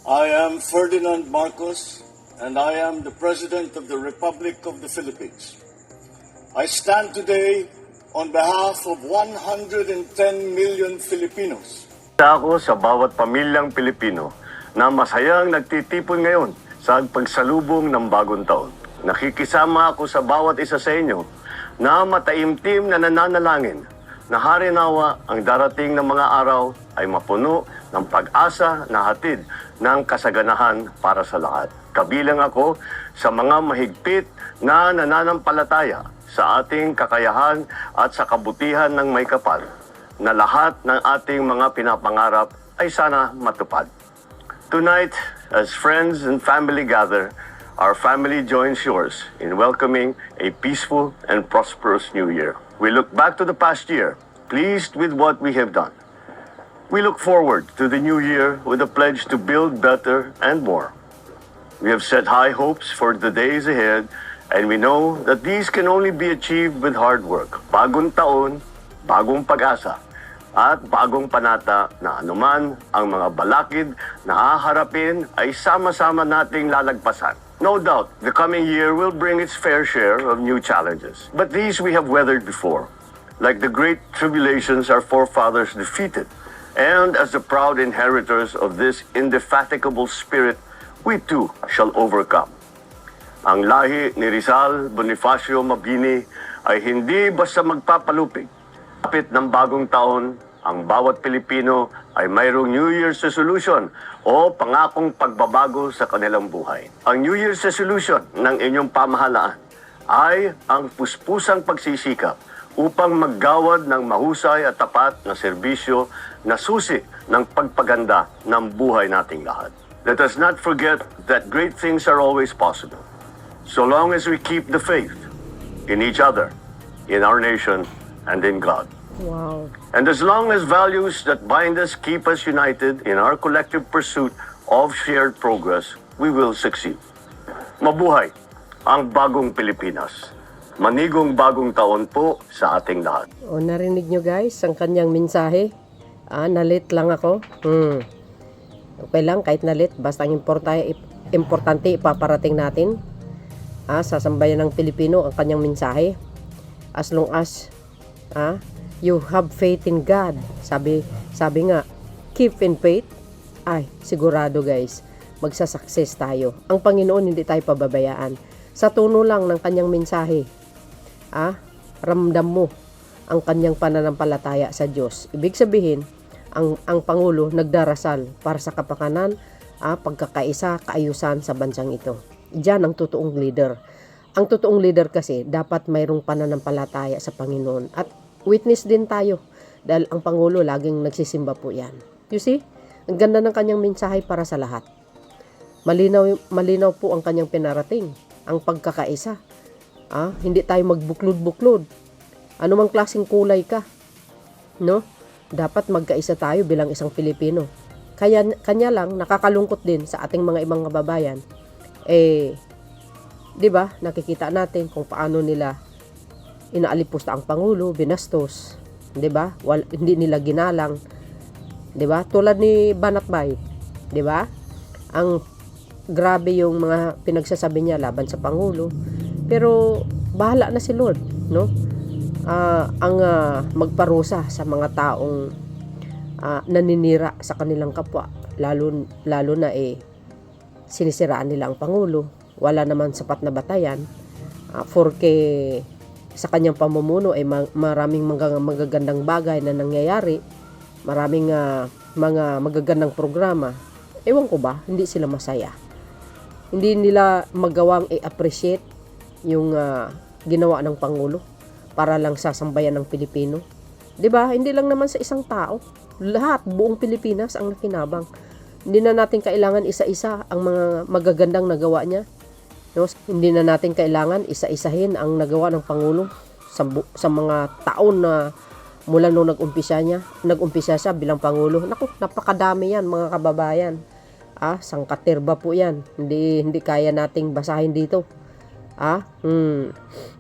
I am Ferdinand Marcos, and I am the President of the Republic of the Philippines. I stand today on behalf of 110 million Filipinos. Ako sa bawat pamilyang Pilipino na masayang nagtitipon ngayon sa pagsalubong ng bagong taon. Nakikisama ako sa bawat isa sa inyo na mataimtim na nananalangin na harinawa ang darating na mga araw ay mapuno ng pag-asa na hatid ng kasaganahan para sa lahat. Kabilang ako sa mga mahigpit na nananampalataya sa ating kakayahan at sa kabutihan ng may kapal na lahat ng ating mga pinapangarap ay sana matupad. Tonight, as friends and family gather, our family joins yours in welcoming a peaceful and prosperous new year. We look back to the past year, pleased with what we have done. We look forward to the new year with a pledge to build better and more. We have set high hopes for the days ahead, and we know that these can only be achieved with hard work. Bagong taon, bagong pag-asa, at bagong panata na anuman ang mga balakid na haharapin ay sama-sama nating lalagpasan. No doubt, the coming year will bring its fair share of new challenges. But these we have weathered before, like the great tribulations our forefathers defeated. And as the proud inheritors of this indefatigable spirit, we too shall overcome. Ang lahi ni Rizal Bonifacio Mabini ay hindi basta magpapalupig. Kapit ng bagong taon, ang bawat Pilipino ay mayroong New Year's resolution o pangakong pagbabago sa kanilang buhay. Ang New Year's resolution ng inyong pamahalaan ay ang puspusang pagsisikap upang maggawad ng mahusay at tapat na serbisyo na susi ng pagpaganda ng buhay nating lahat. Let us not forget that great things are always possible, so long as we keep the faith in each other, in our nation, and in God. Wow. And as long as values that bind us keep us united in our collective pursuit of shared progress, we will succeed. Mabuhay ang bagong Pilipinas. Manigong bagong taon po sa ating lahat. O, narinig nyo guys, ang kanyang mensahe. Nalit lang ako. Okay lang, kahit nalit. Basta ang importante ipaparating natin. Sa sambayan ng Pilipino, ang kanyang mensahe. As long as you have faith in God. Sabi nga, keep in faith. Ay, sigurado guys, magsasucess tayo. Ang Panginoon hindi tayo pababayaan. Sa tono lang ng kanyang mensahe, ramdam mo ang kanyang pananampalataya sa Diyos. Ibig sabihin, ang Pangulo nagdarasal para sa kapakanan, pagkakaisa, kaayusan sa bansang ito. Diyan ang totoong leader. Ang totoong leader kasi dapat mayroong pananampalataya sa Panginoon. At witness din tayo dahil ang Pangulo laging nagsisimba po yan. You see? Ang ganda ng kanyang mensahe para sa lahat. Malinaw po ang kanyang pinarating. Ang pagkakaisa. Hindi tayo magbuklod-buklod. Ano mang klaseng kulay ka. No? Dapat magkaisa tayo bilang isang Pilipino. Kanya lang, nakakalungkot din sa ating mga ibang kababayan. Di ba? Nakikita natin kung paano nila inaalipusta ang Pangulo, binastos. Di ba? Hindi nila ginalang. Di ba? Tulad ni Banatbay. Di ba? Ang grabe yung mga pinagsasabi niya laban sa Pangulo. Pero bahala na si Lord, no? Ang magparusa sa mga taong naninira sa kanilang kapwa, lalo na sinisiraan nila ang Pangulo. Wala naman sapat na batayan. Porque sa kanyang pamumuno ay maraming magagandang bagay na nangyayari, maraming mga magagandang programa. Ewan ko ba, hindi sila masaya. Hindi nila magawang i-appreciate yung ginawa ng Pangulo para lang sa sambayan ng Pilipino. 'Di ba? Hindi lang naman sa isang tao. Lahat, buong Pilipinas ang nakinabang. Hindi na natin kailangan isa-isa ang mga magagandang nagawa niya. No? Hindi na natin kailangan isa-isahin ang nagawa ng Pangulo sa mga taon na mula nung nag-umpisa siya bilang Pangulo. Naku, napakadami yan mga kababayan. Sangkaterba po yan. Hindi kaya nating basahin dito.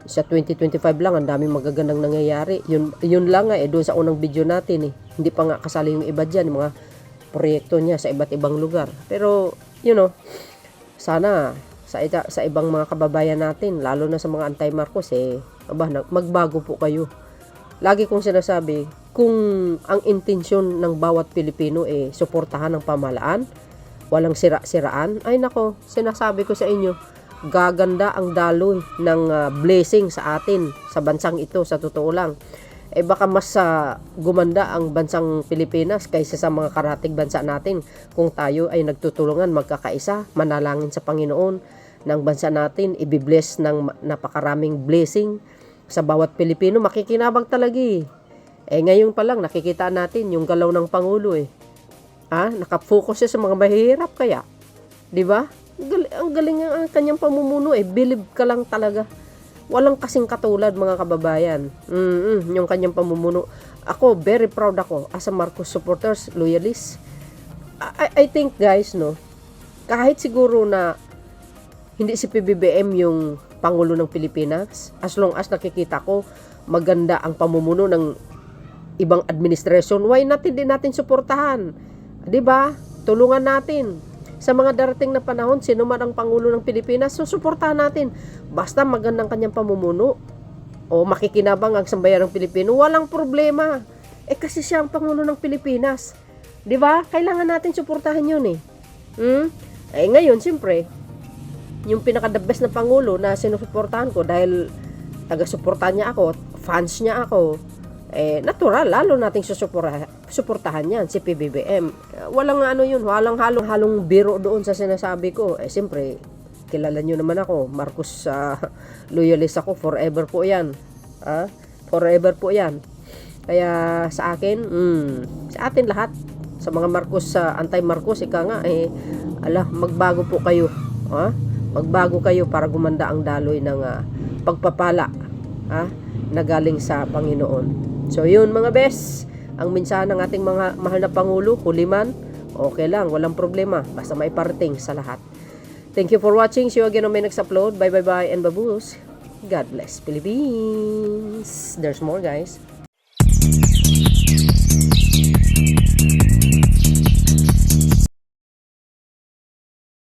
Sa 2025 lang, ang daming magagandang nangyayari. Yun lang doon sa unang video natin Hindi pa nga kasali yung iba dyan, mga proyekto niya sa iba't ibang lugar. Pero, sana sa ibang mga kababayan natin, lalo na sa mga anti-Marcos, magbago po kayo. Lagi kong sinasabi, kung ang intensyon ng bawat Pilipino suportahan ng pamahalaan, walang sira-siraan, ay nako, sinasabi ko sa inyo, gaganda ang daloy ng blessing sa atin, sa bansang ito, sa totoo lang. Baka mas gumanda ang bansang Pilipinas kaysa sa mga karatig bansa natin kung tayo ay nagtutulungan, magkakaisa, manalangin sa Panginoon ng bansa natin, ibibless ng napakaraming blessing sa bawat Pilipino. Makikinabang talaga ngayon pa lang nakikita natin yung galaw ng Pangulo nakafocus siya sa mga mahihirap kaya, di ba? Ang galing ang kanyang pamumuno believe ka lang talaga. Walang kasing katulad, mga kababayan. Yung kanyang pamumuno. Ako, very proud ako as a Marcos supporters, loyalists. I think guys, kahit siguro na hindi si PBBM yung Pangulo ng Pilipinas, as long as nakikita ko maganda ang pamumuno ng ibang administrasyon, why not hindi natin suportahan? 'Di ba? Tulungan natin. Sa mga darating na panahon, sino man ang Pangulo ng Pilipinas, susuportahan natin. Basta magandang kanyang pamumuno o makikinabang ang sambayan ng Pilipino, walang problema. Kasi siya ang Pangulo ng Pilipinas. 'Di ba? Kailangan natin suportahan 'yun ngayon, siyempre, yung pinaka-the best na Pangulo na sinusuportahan ko dahil taga-suportahan niya ako, fans niya ako, natural, lalo nating suportahan yan, si PBBM. Walang walang halong biro doon sa sinasabi ko. Siyempre, kilala nyo naman ako, Marcos loyalist ako, forever po yan. Forever po yan. Kaya sa akin, sa atin lahat, sa mga Marcos, anti-Marcos, magbago po kayo. Magbago kayo para gumanda ang daloy ng pagpapala na galing sa Panginoon. So yun mga bes, ang mensahe ng ating mga mahal na Pangulo, huli man, okay lang, walang problema, basta may parating sa lahat. Thank you for watching. See you again on my next upload. Bye bye bye and babush. God bless Philippines. There's more guys.